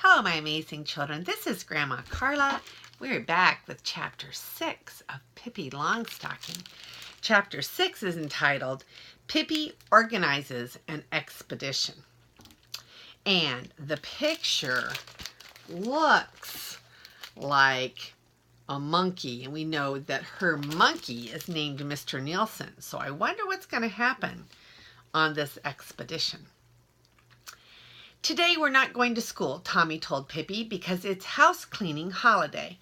Hello, my amazing children. This is Grandma Carla. We're back with Chapter 6 of Pippi Longstocking. Chapter 6 is entitled, Pippi Organizes an Expedition. And the picture looks like a monkey, and we know that her monkey is named Mr. Nielsen. So I wonder what's going to happen on this expedition. Today we're not going to school, Tommy told Pippi, because it's house cleaning holiday.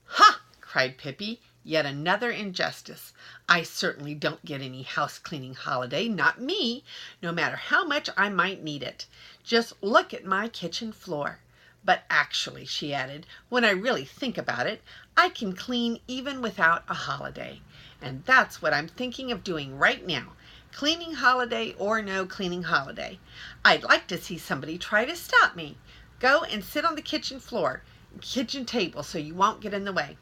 Ha! Cried Pippi. Yet another injustice. I certainly don't get any house cleaning holiday, not me, no matter how much I might need it. Just look at my kitchen floor. But actually, she added, when I really think about it, I can clean even without a holiday. And that's what I'm thinking of doing right now. Cleaning holiday or no cleaning holiday. I'd like to see somebody try to stop me. Go and sit on the kitchen table so you won't get in the way.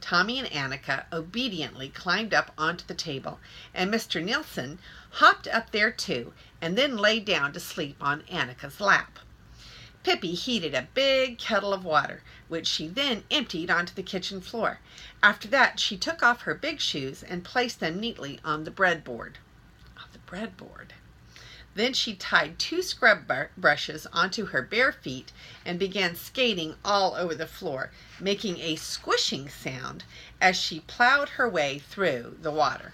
Tommy and Annika obediently climbed up onto the table, and Mr. Nielsen hopped up there too, and then lay down to sleep on Annika's lap. Pippi heated a big kettle of water, which she then emptied onto the kitchen floor. After that, she took off her big shoes and placed them neatly on the breadboard. Then she tied 2 scrub brushes onto her bare feet and began skating all over the floor, making a squishing sound as she plowed her way through the water.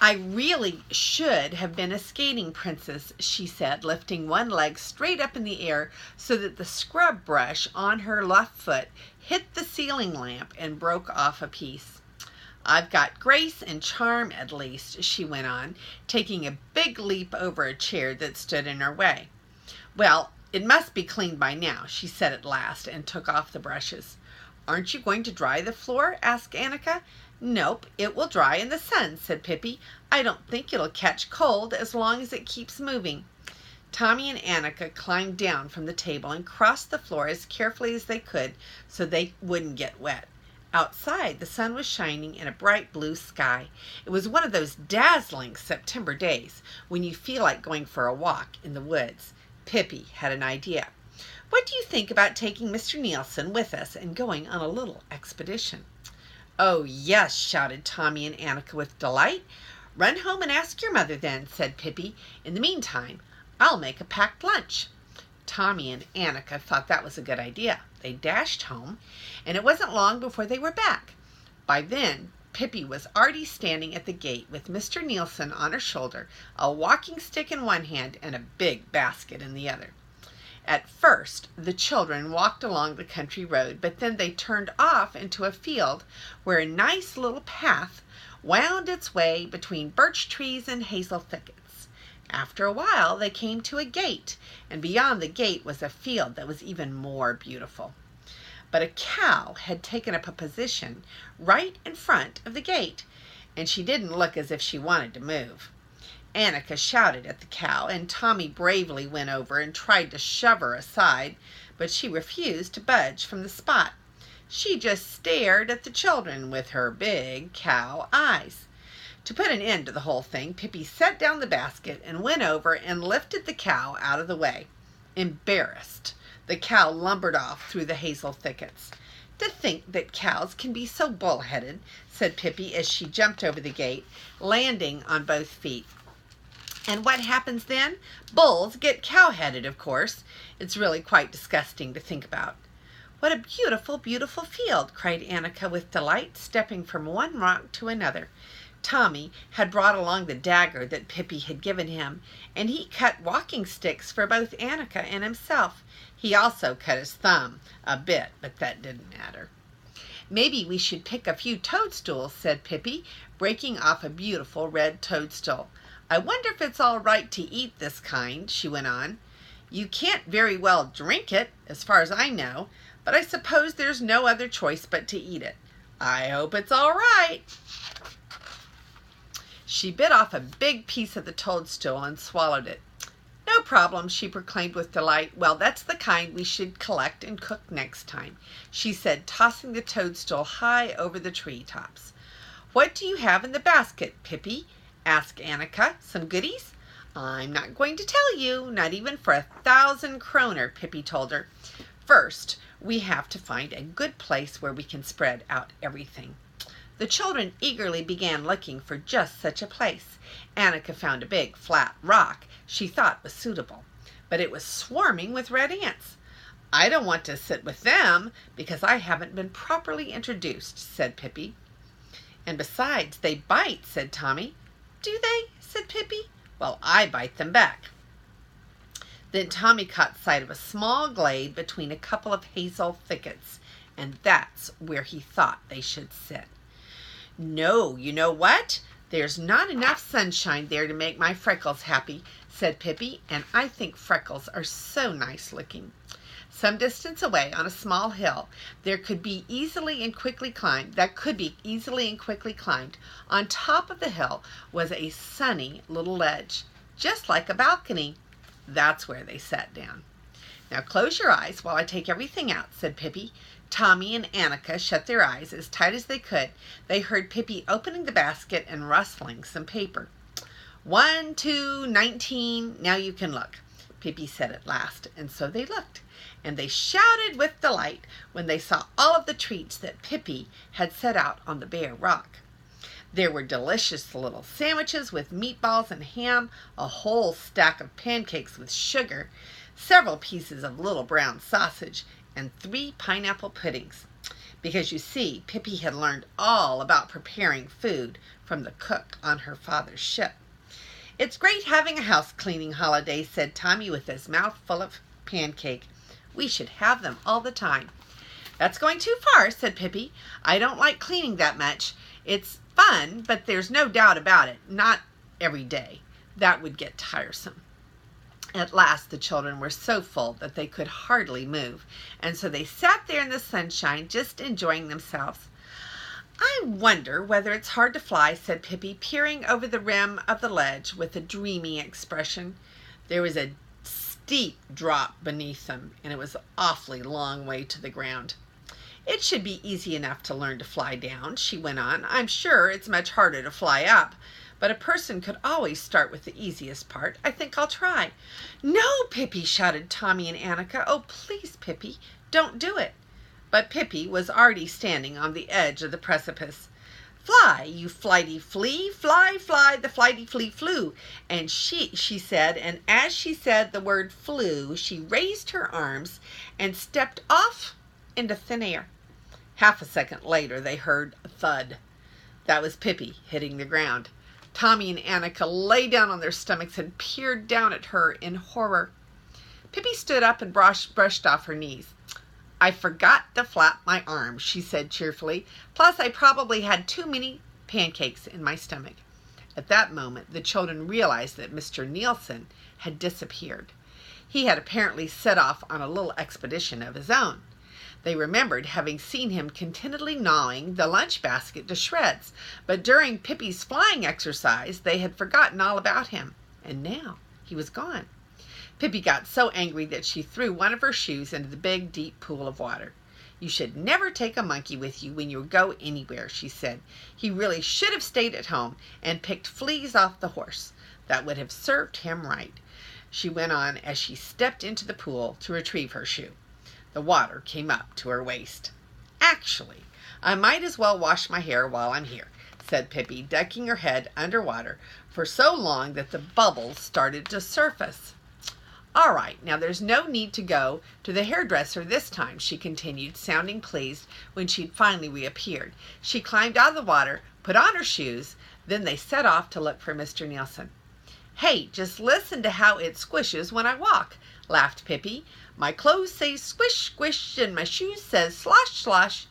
I really should have been a skating princess, she said, lifting one leg straight up in the air so that the scrub brush on her left foot hit the ceiling lamp and broke off a piece. I've got grace and charm at least, she went on, taking a big leap over a chair that stood in her way. Well, it must be cleaned by now, she said at last, and took off the brushes. Aren't you going to dry the floor? Asked Annika. Nope, it will dry in the sun, said Pippi. I don't think it'll catch cold as long as it keeps moving. Tommy and Annika climbed down from the table and crossed the floor as carefully as they could so they wouldn't get wet. Outside, the sun was shining in a bright blue sky. It was one of those dazzling September days when you feel like going for a walk in the woods. Pippi had an idea. What do you think about taking Mr. Nielsen with us and going on a little expedition? Oh, yes, shouted Tommy and Annika with delight. Run home and ask your mother then, said Pippi. In the meantime, I'll make a packed lunch. Tommy and Annika thought that was a good idea. They dashed home, and it wasn't long before they were back. By then, Pippi was already standing at the gate with Mr. Nielsen on her shoulder, a walking stick in one hand and a big basket in the other. At first, the children walked along the country road, but then they turned off into a field where a nice little path wound its way between birch trees and hazel thickets. After a while, they came to a gate, and beyond the gate was a field that was even more beautiful. But a cow had taken up a position right in front of the gate, and she didn't look as if she wanted to move. Annika shouted at the cow, and Tommy bravely went over and tried to shove her aside, but she refused to budge from the spot. She just stared at the children with her big cow eyes. To put an end to the whole thing, Pippi set down the basket and went over and lifted the cow out of the way. Embarrassed, the cow lumbered off through the hazel thickets. To think that cows can be so bullheaded, said Pippi as she jumped over the gate, landing on both feet. And what happens then? Bulls get cow-headed, of course. It's really quite disgusting to think about. What a beautiful, beautiful field, cried Annika with delight, stepping from one rock to another. Tommy had brought along the dagger that Pippi had given him, and he cut walking sticks for both Annika and himself. He also cut his thumb a bit, but that didn't matter. Maybe we should pick a few toadstools, said Pippi, breaking off a beautiful red toadstool. I wonder if it's all right to eat this kind, she went on. You can't very well drink it, as far as I know, but I suppose there's no other choice but to eat it. I hope it's all right. She bit off a big piece of the toadstool and swallowed it. No problem, she proclaimed with delight. Well, that's the kind we should collect and cook next time, she said, tossing the toadstool high over the treetops. What do you have in the basket, Pippi? Asked Annika. Some goodies? I'm not going to tell you, not even for 1,000 kroner, Pippi told her. First, we have to find a good place where we can spread out everything. The children eagerly began looking for just such a place. Annika found a big, flat rock she thought was suitable, but it was swarming with red ants. I don't want to sit with them because I haven't been properly introduced, said Pippi. And besides, they bite, said Tommy. Do they? Said Pippi. Well, I bite them back. Then Tommy caught sight of a small glade between a couple of hazel thickets, and that's where he thought they should sit. No, you know what? There's not enough sunshine there to make my Freckles happy, said Pippi, and I think Freckles are so nice looking. Some distance away on a small hill, that could be easily and quickly climbed. On top of the hill was a sunny little ledge, just like a balcony. That's where they sat down. Now close your eyes while I take everything out, said Pippi. Tommy and Annika shut their eyes as tight as they could. They heard Pippi opening the basket and rustling some paper. 1, 2, 19, now you can look, Pippi said at last, and so they looked. And they shouted with delight when they saw all of the treats that Pippi had set out on the bare rock. There were delicious little sandwiches with meatballs and ham, a whole stack of pancakes with sugar, several pieces of little brown sausage, and 3 pineapple puddings. Because you see, Pippi had learned all about preparing food from the cook on her father's ship. It's great having a house cleaning holiday, said Tommy with his mouth full of pancake. We should have them all the time. That's going too far, said Pippi. I don't like cleaning that much. It's fun, but there's no doubt about it. Not every day. That would get tiresome. At last the children were so full that they could hardly move, and so they sat there in the sunshine, just enjoying themselves. I wonder whether it's hard to fly, said Pippi, peering over the rim of the ledge with a dreamy expression. There was a steep drop beneath them, and it was an awfully long way to the ground. It should be easy enough to learn to fly down, she went on. I'm sure it's much harder to fly up, but a person could always start with the easiest part. I think I'll try. No, Pippi, shouted Tommy and Annika. Oh, please, Pippi, don't do it. But Pippi was already standing on the edge of the precipice. Fly, you flighty flea, fly, fly, the flighty flea flew. And she said, and as she said the word flew, she raised her arms and stepped off into thin air. Half a second later, they heard a thud. That was Pippi hitting the ground. Tommy and Annika lay down on their stomachs and peered down at her in horror. Pippi stood up and brushed off her knees. I forgot to flap my arms, she said cheerfully. Plus, I probably had too many pancakes in my stomach. At that moment, the children realized that Mr. Nielsen had disappeared. He had apparently set off on a little expedition of his own. They remembered having seen him contentedly gnawing the lunch basket to shreds, but during Pippi's flying exercise, they had forgotten all about him, and now he was gone. Pippi got so angry that she threw one of her shoes into the big, deep pool of water. You should never take a monkey with you when you go anywhere, she said. He really should have stayed at home and picked fleas off the horse. That would have served him right, she went on as she stepped into the pool to retrieve her shoe. The water came up to her waist. Actually, I might as well wash my hair while I'm here, said Pippi, ducking her head under water for so long that the bubbles started to surface. All right, now there's no need to go to the hairdresser this time, she continued, sounding pleased when she'd finally reappeared. She climbed out of the water, put on her shoes, then they set off to look for Mr. Nielsen. Hey, just listen to how it squishes when I walk, laughed Pippi. My clothes say squish, squish, and my shoes says slosh, slosh.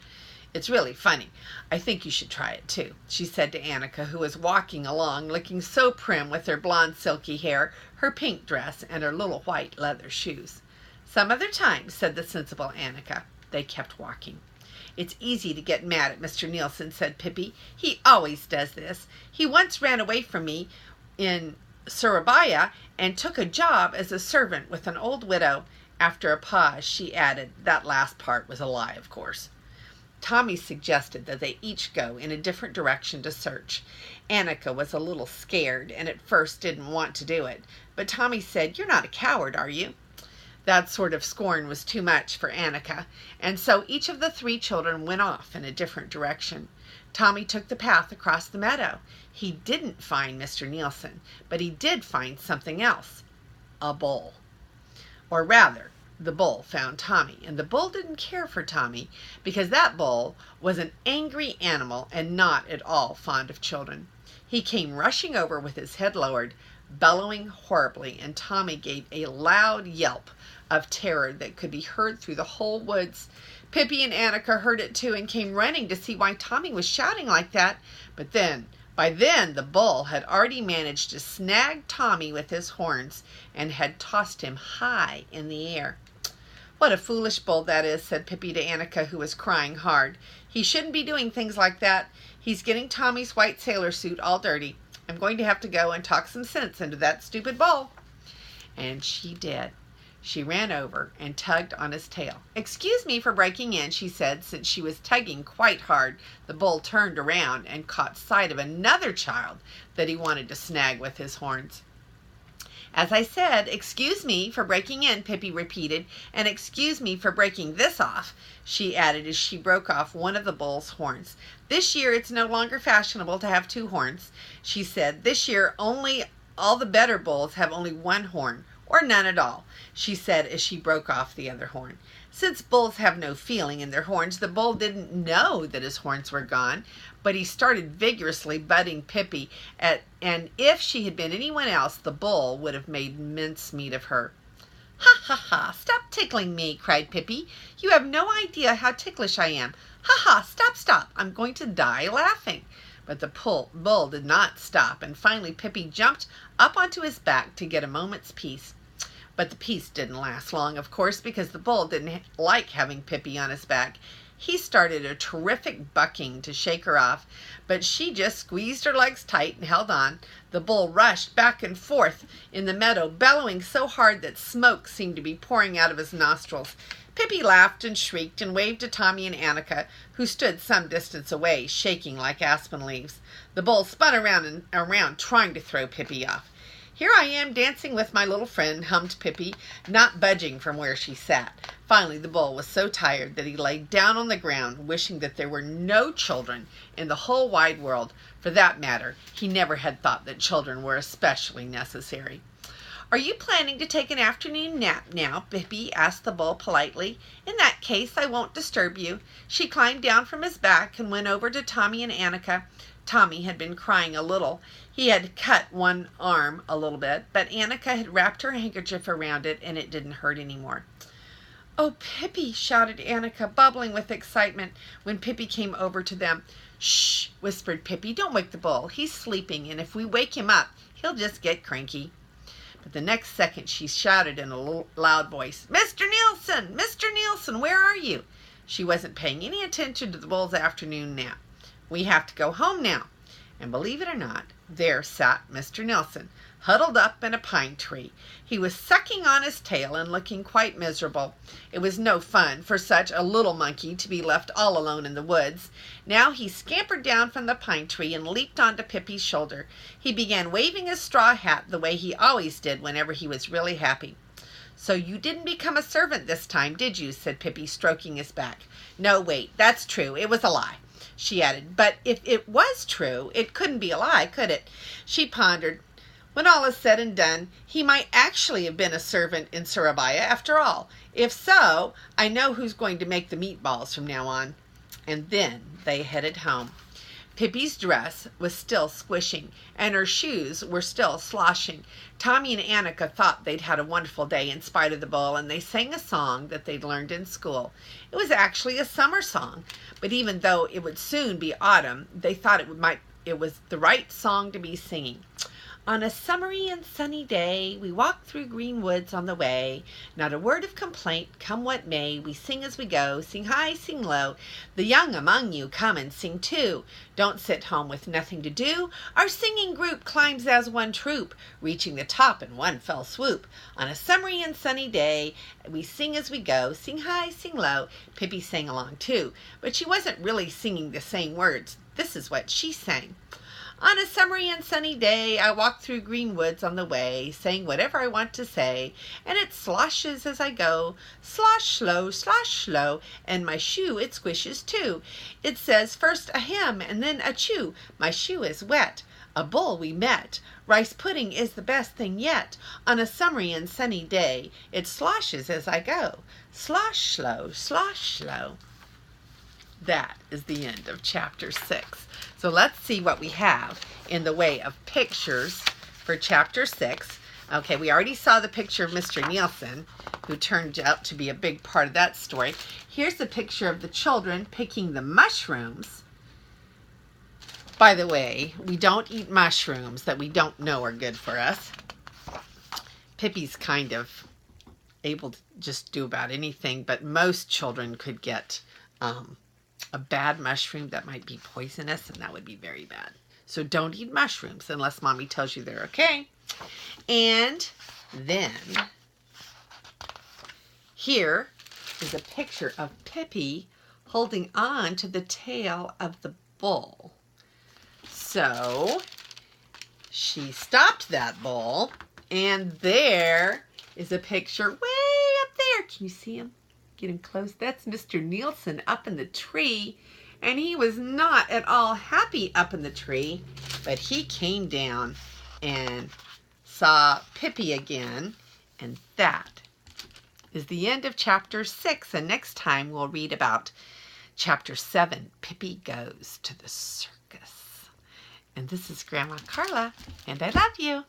It's really funny. I think you should try it too, she said to Annika, who was walking along looking so prim with her blonde silky hair, her pink dress, and her little white leather shoes. Some other time, said the sensible Annika. They kept walking. It's easy to get mad at Mr. Nielsen, said Pippi. He always does this. He once ran away from me in Surabaya and took a job as a servant with an old widow. After a pause, she added, that last part was a lie, of course. Tommy suggested that they each go in a different direction to search. Annika was a little scared and at first didn't want to do it, but Tommy said, "You're not a coward, are you?" That sort of scorn was too much for Annika, and so each of the 3 children went off in a different direction. Tommy took the path across the meadow. He didn't find Mr. Nielsen, but he did find something else, a bull. Or rather, the bull found Tommy, and the bull didn't care for Tommy because that bull was an angry animal and not at all fond of children. He came rushing over with his head lowered, bellowing horribly, and Tommy gave a loud yelp of terror that could be heard through the whole woods. Pippi and Annika heard it too and came running to see why Tommy was shouting like that. But by then the bull had already managed to snag Tommy with his horns and had tossed him high in the air. "What a foolish bull that is," said Pippi to Annika, who was crying hard. "He shouldn't be doing things like that. He's getting Tommy's white sailor suit all dirty. I'm going to have to go and talk some sense into that stupid bull." And she did. She ran over and tugged on his tail. "Excuse me for breaking in," she said. Since she was tugging quite hard, the bull turned around and caught sight of another child that he wanted to snag with his horns. "As I said, excuse me for breaking in," Pippi repeated, "and excuse me for breaking this off," she added as she broke off one of the bull's horns. "This year it's no longer fashionable to have 2 horns," she said. "This year only all the better bulls have only 1 horn, or none at all," she said as she broke off the other horn. Since bulls have no feeling in their horns, the bull didn't know that his horns were gone, but he started vigorously butting Pippi, and if she had been anyone else, the bull would have made mincemeat of her. "Ha, ha, ha, stop tickling me," cried Pippi. "You have no idea how ticklish I am. Ha, ha, stop, stop, I'm going to die laughing." But the bull did not stop, and finally Pippi jumped up onto his back to get a moment's peace. But the peace didn't last long, of course, because the bull didn't like having Pippi on his back. He started a terrific bucking to shake her off, but she just squeezed her legs tight and held on. The bull rushed back and forth in the meadow, bellowing so hard that smoke seemed to be pouring out of his nostrils. Pippi laughed and shrieked and waved to Tommy and Annika, who stood some distance away, shaking like aspen leaves. The bull spun around and around, trying to throw Pippi off. "Here I am dancing with my little friend," hummed Pippi, not budging from where she sat. Finally, the bull was so tired that he lay down on the ground, wishing that there were no children in the whole wide world. For that matter, he never had thought that children were especially necessary. "Are you planning to take an afternoon nap now?" Pippi asked the bull politely. "In that case, I won't disturb you." She climbed down from his back and went over to Tommy and Annika. Tommy had been crying a little. He had cut one arm a little bit, but Annika had wrapped her handkerchief around it and it didn't hurt anymore. "Oh, Pippi," shouted Annika, bubbling with excitement when Pippi came over to them. "Shh," whispered Pippi, "don't wake the bull. He's sleeping, and if we wake him up, he'll just get cranky." But the next second she shouted in a loud voice, "Mr. Nielsen! Mr. Nielsen, where are you?" She wasn't paying any attention to the bull's afternoon nap. "We have to go home now." And believe it or not, there sat Mr. Nielsen, huddled up in a pine tree. He was sucking on his tail and looking quite miserable. It was no fun for such a little monkey to be left all alone in the woods. Now he scampered down from the pine tree and leaped onto Pippi's shoulder. He began waving his straw hat the way he always did whenever he was really happy. "So you didn't become a servant this time, did you?" said Pippi, stroking his back. "No, wait, that's true. It was a lie," she added. "But if it was true, it couldn't be a lie, could it?" She pondered. "When all is said and done, he might actually have been a servant in Surabaya after all. If so, I know who's going to make the meatballs from now on." And then they headed home. Pippi's dress was still squishing, and her shoes were still sloshing. Tommy and Annika thought they'd had a wonderful day in spite of the bull, and they sang a song that they'd learned in school. It was actually a summer song, but even though it would soon be autumn, they thought it was the right song to be singing. On a summery and sunny day, we walk through green woods on the way. Not a word of complaint, come what may. We sing as we go, sing high, sing low. The young among you come and sing too. Don't sit home with nothing to do. Our singing group climbs as one troop, reaching the top in one fell swoop. On a summery and sunny day, we sing as we go, sing high, sing low. Pippi sang along too, but she wasn't really singing the same words. This is what she sang. On a summery and sunny day, I walk through green woods on the way, saying whatever I want to say, and it sloshes as I go, slosh slow, and my shoe it squishes too. It says first a hem and then a chew. My shoe is wet. A bull we met. Rice pudding is the best thing yet. On a summery and sunny day, it sloshes as I go, slosh slow. That is the end of chapter 6. So let's see what we have in the way of pictures for chapter 6. Okay, we already saw the picture of Mr. Nielsen, who turned out to be a big part of that story. Here's the picture of the children picking the mushrooms. By the way, we don't eat mushrooms that we don't know are good for us. Pippi's kind of able to just do about anything, but most children could get a bad mushroom that might be poisonous, and that would be very bad. So don't eat mushrooms unless Mommy tells you they're okay. And then here is a picture of Pippi holding on to the tail of the bull. So she stopped that bull, and there is a picture way up there. Can you see him? Get him close. That's Mr. Nielsen up in the tree, and he was not at all happy up in the tree, but he came down and saw Pippi again, and that is the end of chapter 6, and next time we'll read about chapter 7, Pippi Goes to the Circus. And this is Grandma Carla, and I love you.